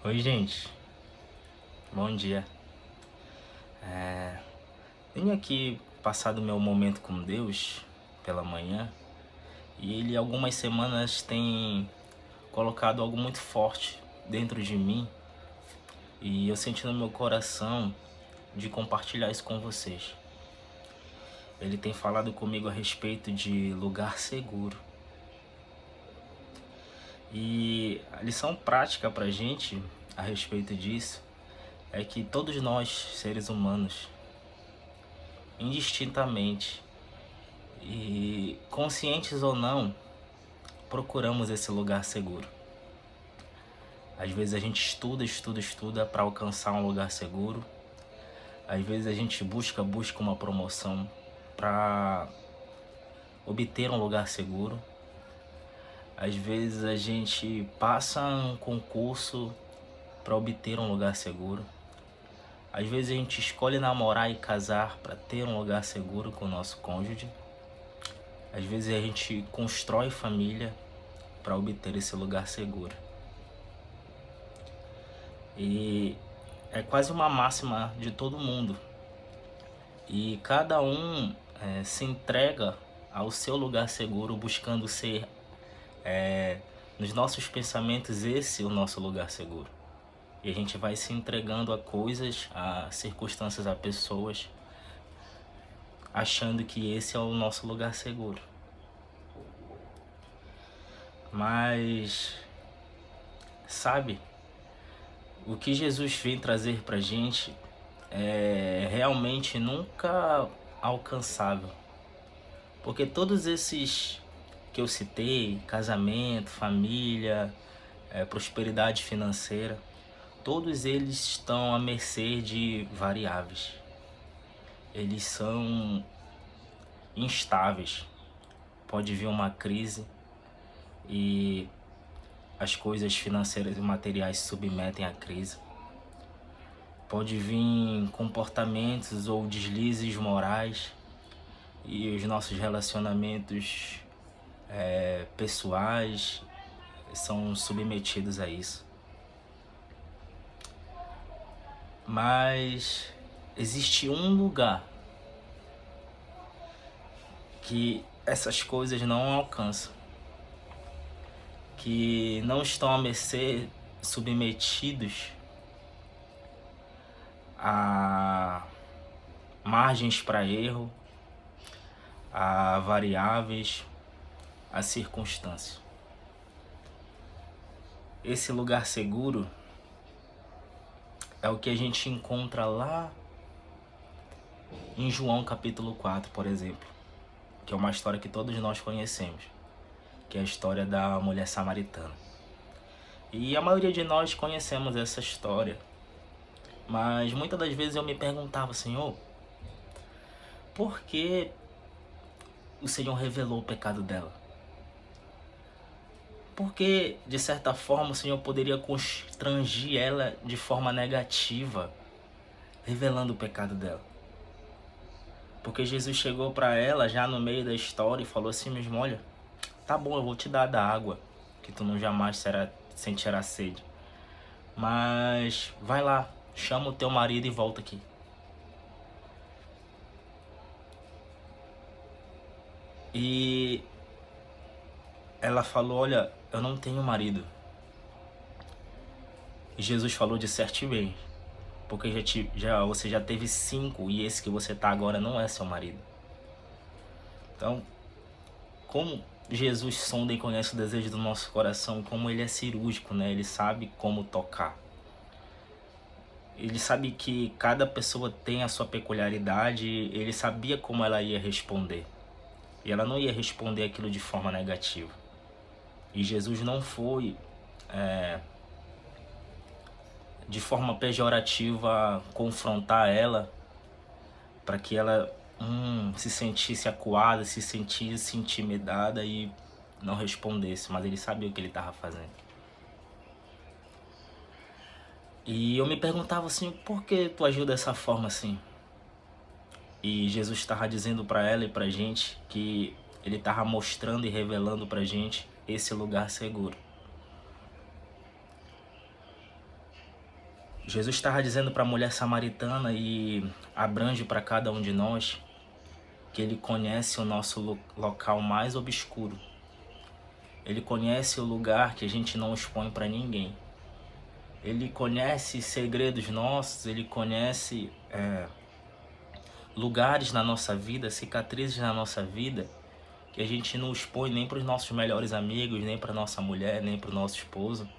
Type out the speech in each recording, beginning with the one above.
Oi, gente. Bom dia. Venho aqui passar do meu momento com Deus pela manhã e Ele algumas semanas tem colocado algo muito forte dentro de mim e eu senti no meu coração de compartilhar isso com vocês. Ele tem falado comigo a respeito de lugar seguro. E a lição prática pra gente a respeito disso é que todos nós, seres humanos, indistintamente e conscientes ou não, procuramos esse lugar seguro. Às vezes a gente estuda para alcançar um lugar seguro. Às vezes a gente busca uma promoção para obter um lugar seguro. Às vezes a gente passa um concurso para obter um lugar seguro. Às vezes a gente escolhe namorar e casar para ter um lugar seguro com o nosso cônjuge. Às vezes a gente constrói família para obter esse lugar seguro. E é quase uma máxima de todo mundo. E cada um se entrega ao seu lugar seguro, buscando ser, nos nossos pensamentos, esse é o nosso lugar seguro. E a gente vai se entregando a coisas, a circunstâncias, a pessoas, achando que esse é o nosso lugar seguro. Mas, sabe, o que Jesus vem trazer pra gente é realmente nunca alcançável. Porque todos esses que eu citei, casamento, família, prosperidade financeira, todos eles estão à mercê de variáveis. Eles são instáveis. Pode vir uma crise e as coisas financeiras e materiais se submetem à crise. Pode vir comportamentos ou deslizes morais e os nossos relacionamentos pessoais são submetidos a isso. Mas existe um lugar que essas coisas não alcançam, que não estão a mercê, submetidos a margens para erro, a variáveis, a circunstâncias. Esse lugar seguro é o que a gente encontra lá em João capítulo 4, por exemplo, que é uma história que todos nós conhecemos, que é a história da mulher samaritana. E a maioria de nós conhecemos essa história, mas muitas das vezes eu me perguntava, Senhor, por que o Senhor revelou o pecado dela? Porque, de certa forma, o Senhor poderia constrangir ela de forma negativa, revelando o pecado dela. Porque Jesus chegou para ela já no meio da história e falou assim mesmo, olha, tá bom, eu vou te dar da água, que tu não jamais sentirá sede. Mas vai lá, chama o teu marido e volta aqui. E ela falou, olha, eu não tenho marido. E Jesus falou de certo e bem, porque você já teve 5 e esse que você tá agora não é seu marido. Então, como Jesus sonda e conhece o desejo do nosso coração, como ele é cirúrgico, né? Ele sabe como tocar. Ele sabe que cada pessoa tem a sua peculiaridade, ele sabia como ela ia responder. E ela não ia responder aquilo de forma negativa. E Jesus não foi de forma pejorativa confrontar ela para que ela se sentisse acuada, se sentisse intimidada e não respondesse, mas ele sabia o que ele estava fazendo. E eu me perguntava assim, por que tu agiu dessa forma assim? E Jesus estava dizendo para ela e pra gente que ele estava mostrando e revelando pra gente esse lugar seguro. Jesus estava dizendo para a mulher samaritana e abrange para cada um de nós que Ele conhece o nosso local mais obscuro. Ele conhece o lugar que a gente não expõe para ninguém. Ele conhece segredos nossos, Ele conhece lugares na nossa vida, cicatrizes na nossa vida, que a gente não expõe nem para os nossos melhores amigos, nem para nossa mulher, nem para o nosso esposo.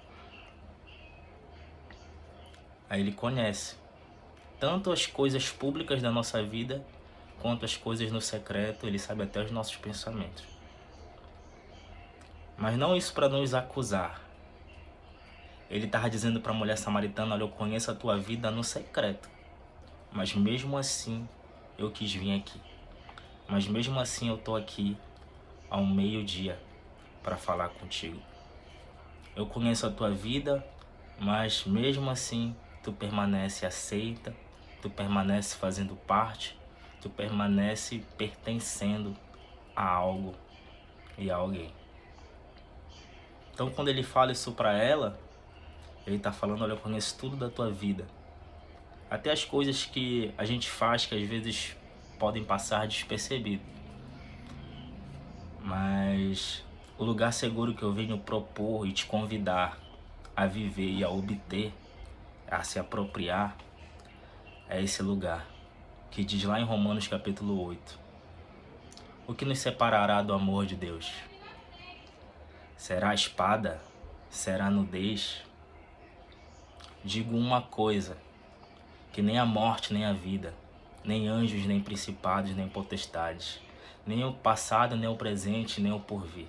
Aí Ele conhece tanto as coisas públicas da nossa vida, quanto as coisas no secreto. Ele sabe até os nossos pensamentos. Mas não isso para nos acusar. Ele estava dizendo para a mulher samaritana: olha, eu conheço a tua vida no secreto, mas mesmo assim eu quis vir aqui. Mas mesmo assim eu estou aqui ao meio-dia para falar contigo. Eu conheço a tua vida, mas mesmo assim tu permanece aceita, tu permanece fazendo parte, tu permanece pertencendo a algo e a alguém. Então quando ele fala isso para ela, ele está falando: olha, eu conheço tudo da tua vida. Até as coisas que a gente faz que às vezes podem passar despercebido. Mas o lugar seguro que eu venho propor e te convidar a viver e a obter, a se apropriar, é esse lugar que diz lá em Romanos capítulo 8: o que nos separará do amor de Deus? Será a espada? Será a nudez? Digo uma coisa, que nem a morte, nem a vida, nem anjos, nem principados, nem potestades, nem o passado, nem o presente, nem o porvir,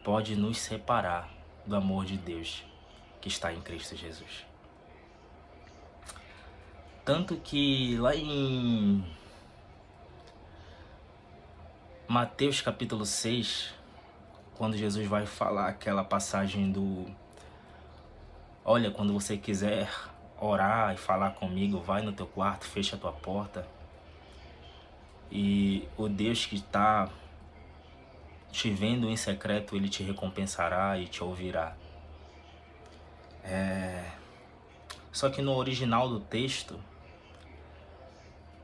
pode nos separar do amor de Deus que está em Cristo Jesus. Tanto que lá em Mateus capítulo 6, quando Jesus vai falar aquela passagem do: olha, quando você quiser orar e falar comigo, vai no teu quarto, fecha a tua porta, e o Deus que está te vendo em secreto, Ele te recompensará e te ouvirá. Só que no original do texto,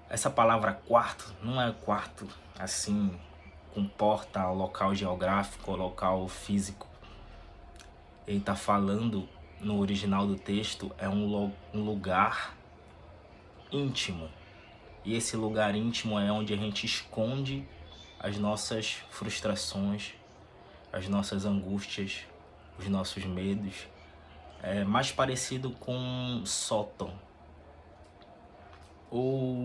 essa palavra quarto não é quarto assim, com porta, local geográfico, local físico. Ele está falando, no original do texto, é um lugar íntimo. E esse lugar íntimo é onde a gente esconde as nossas frustrações, as nossas angústias, os nossos medos. É mais parecido com um sótão, ou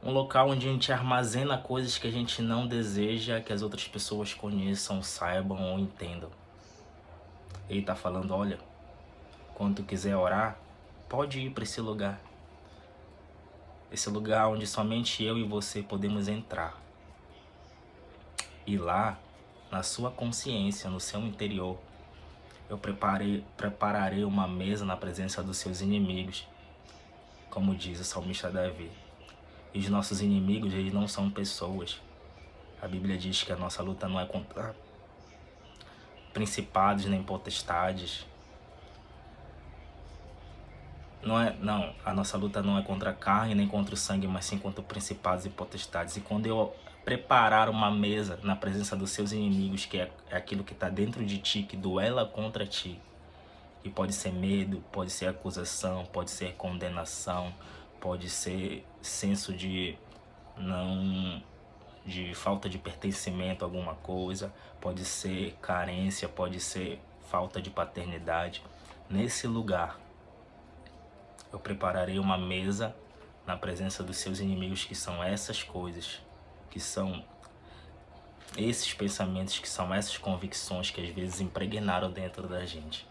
um local onde a gente armazena coisas que a gente não deseja que as outras pessoas conheçam, saibam ou entendam. Ele está falando: olha, quando tu quiser orar, pode ir para esse lugar. Esse lugar onde somente eu e você podemos entrar. E lá, na sua consciência, no seu interior, eu prepararei uma mesa na presença dos seus inimigos, como diz o salmista Davi. E os nossos inimigos, eles não são pessoas. A Bíblia diz que a nossa luta não é contra principados nem potestades. Não, a nossa luta não é contra a carne nem contra o sangue, mas sim contra principados e potestades. E quando eu preparar uma mesa na presença dos seus inimigos, que é aquilo que está dentro de ti, que duela contra ti, que pode ser medo, pode ser acusação, pode ser condenação, pode ser senso de falta de pertencimento a alguma coisa, pode ser carência, pode ser falta de paternidade. Nesse lugar, eu prepararei uma mesa na presença dos seus inimigos, que são essas coisas, que são esses pensamentos, que são essas convicções que às vezes impregnaram dentro da gente.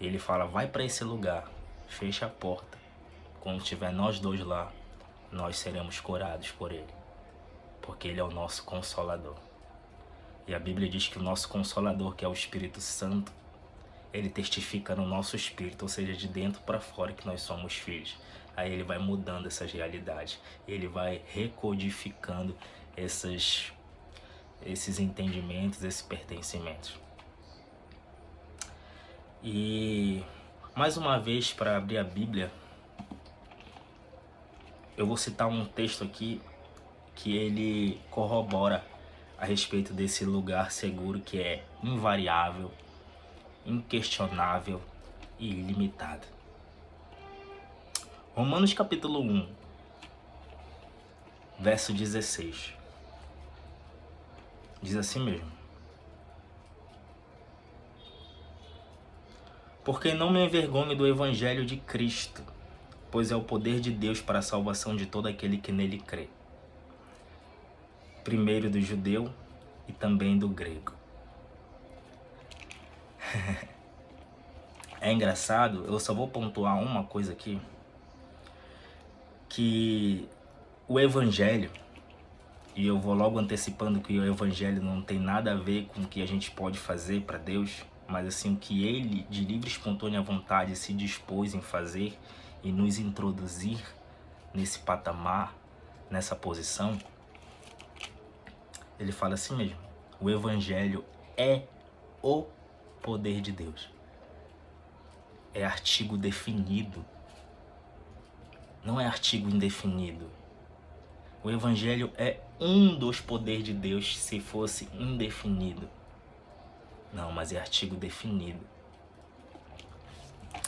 Ele fala: vai para esse lugar, fecha a porta. Quando tiver nós dois lá, nós seremos curados por Ele, porque Ele é o nosso Consolador. E a Bíblia diz que o nosso Consolador, que é o Espírito Santo, Ele testifica no nosso espírito, ou seja, de dentro para fora, que nós somos filhos. Aí Ele vai mudando essas realidades, Ele vai recodificando esses esses entendimentos, esses pertencimentos. E mais uma vez, para abrir a Bíblia, eu vou citar um texto aqui que ele corrobora a respeito desse lugar seguro que é invariável, inquestionável e ilimitado. Romanos capítulo 1, verso 16. Diz assim mesmo: porque não me envergonho do evangelho de Cristo, pois é o poder de Deus para a salvação de todo aquele que nele crê. Primeiro do judeu e também do grego. É engraçado, eu só vou pontuar uma coisa aqui, que o evangelho, e eu vou logo antecipando que o evangelho não tem nada a ver com o que a gente pode fazer para Deus, mas assim, o que ele, de livre e espontânea vontade, se dispôs em fazer e nos introduzir nesse patamar, nessa posição. Ele fala assim mesmo: o evangelho é o poder de Deus. É artigo definido, não é artigo indefinido. O evangelho é um dos poderes de Deus se fosse indefinido. Não, mas é artigo definido.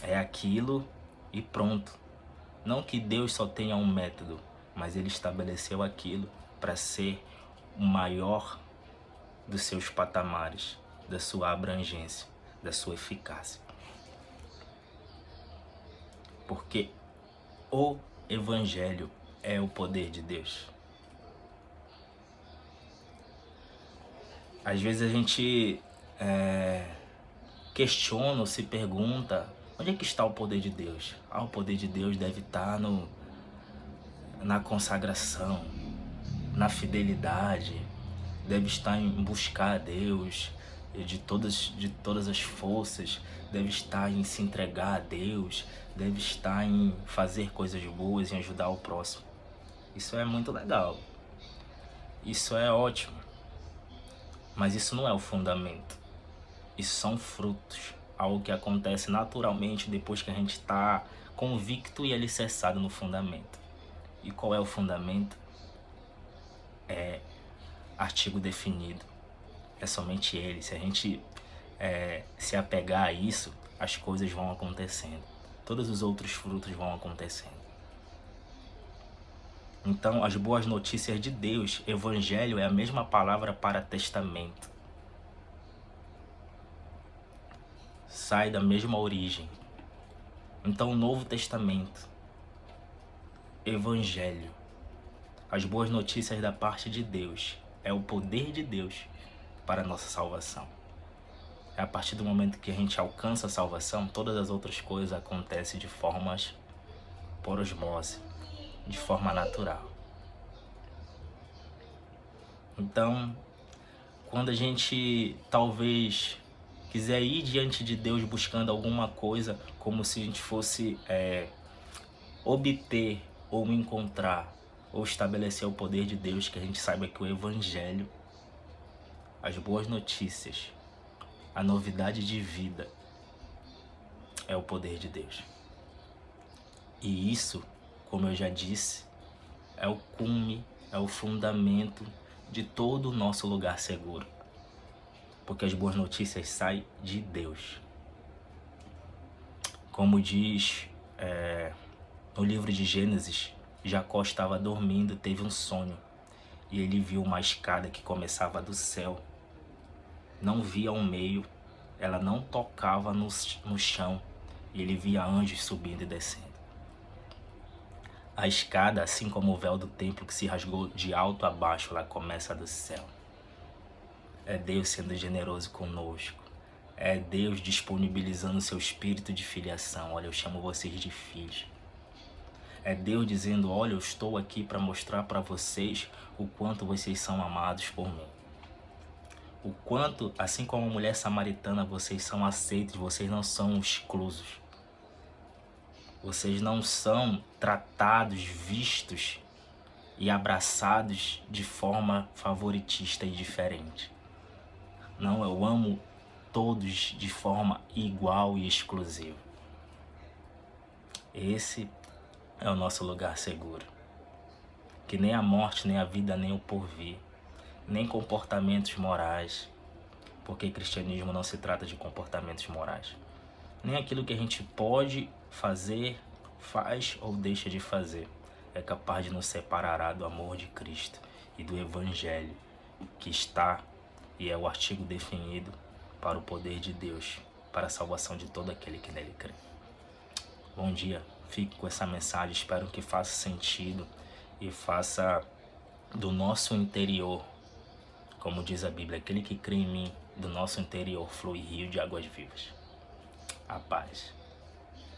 É aquilo e pronto. Não que Deus só tenha um método, mas ele estabeleceu aquilo para ser o maior dos seus patamares, da sua abrangência, da sua eficácia. Porque o evangelho é o poder de Deus. Às vezes a gente questiona ou se pergunta: onde é que está o poder de Deus? O poder de Deus deve estar na consagração, na fidelidade, deve estar em buscar a Deus de todas as forças, deve estar em se entregar a Deus, deve estar em fazer coisas boas, em ajudar o próximo. Isso é muito legal, isso é ótimo, mas isso não é o fundamento. Isso são frutos, algo que acontece naturalmente depois que a gente está convicto e alicerçado no fundamento. E qual é o fundamento? É artigo definido. É somente ele. Se a gente se apegar a isso, as coisas vão acontecendo. Todos os outros frutos vão acontecendo. Então, as boas notícias de Deus, evangelho é a mesma palavra para testamento. Sai da mesma origem. Então, o Novo Testamento, evangelho, as boas notícias da parte de Deus, é o poder de Deus para a nossa salvação. É a partir do momento que a gente alcança a salvação, todas as outras coisas acontecem de formas por osmose, de forma natural. Então, quando a gente talvez quiser ir diante de Deus buscando alguma coisa, como se a gente fosse obter ou encontrar ou estabelecer o poder de Deus, que a gente saiba que o evangelho, as boas notícias, a novidade de vida é o poder de Deus. E isso, como eu já disse, é o cume, é o fundamento de todo o nosso lugar seguro. Porque as boas notícias saem de Deus. Como diz no livro de Gênesis, Jacó estava dormindo, teve um sonho. E ele viu uma escada que começava do céu. Não via ao meio, ela não tocava no chão. E ele via anjos subindo e descendo. A escada, assim como o véu do templo que se rasgou de alto a baixo, ela começa do céu. É Deus sendo generoso conosco. É Deus disponibilizando o seu espírito de filiação. Olha, eu chamo vocês de filhos. É Deus dizendo: olha, eu estou aqui para mostrar para vocês o quanto vocês são amados por mim. O quanto, assim como a mulher samaritana, vocês são aceitos, vocês não são exclusos. Vocês não são tratados, vistos e abraçados de forma favoritista e diferente. Não, eu amo todos de forma igual e exclusiva. Esse é o nosso lugar seguro. Que nem a morte, nem a vida, nem o porvir, nem comportamentos morais, porque cristianismo não se trata de comportamentos morais, nem aquilo que a gente pode fazer, faz ou deixa de fazer, é capaz de nos separar do amor de Cristo e do Evangelho, que está e é o artigo definido para o poder de Deus, para a salvação de todo aquele que nele crê. Bom dia, fique com essa mensagem, espero que faça sentido e faça do nosso interior, como diz a Bíblia, aquele que crê em mim, do nosso interior flui rio de águas vivas. A paz.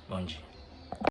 Bom dia.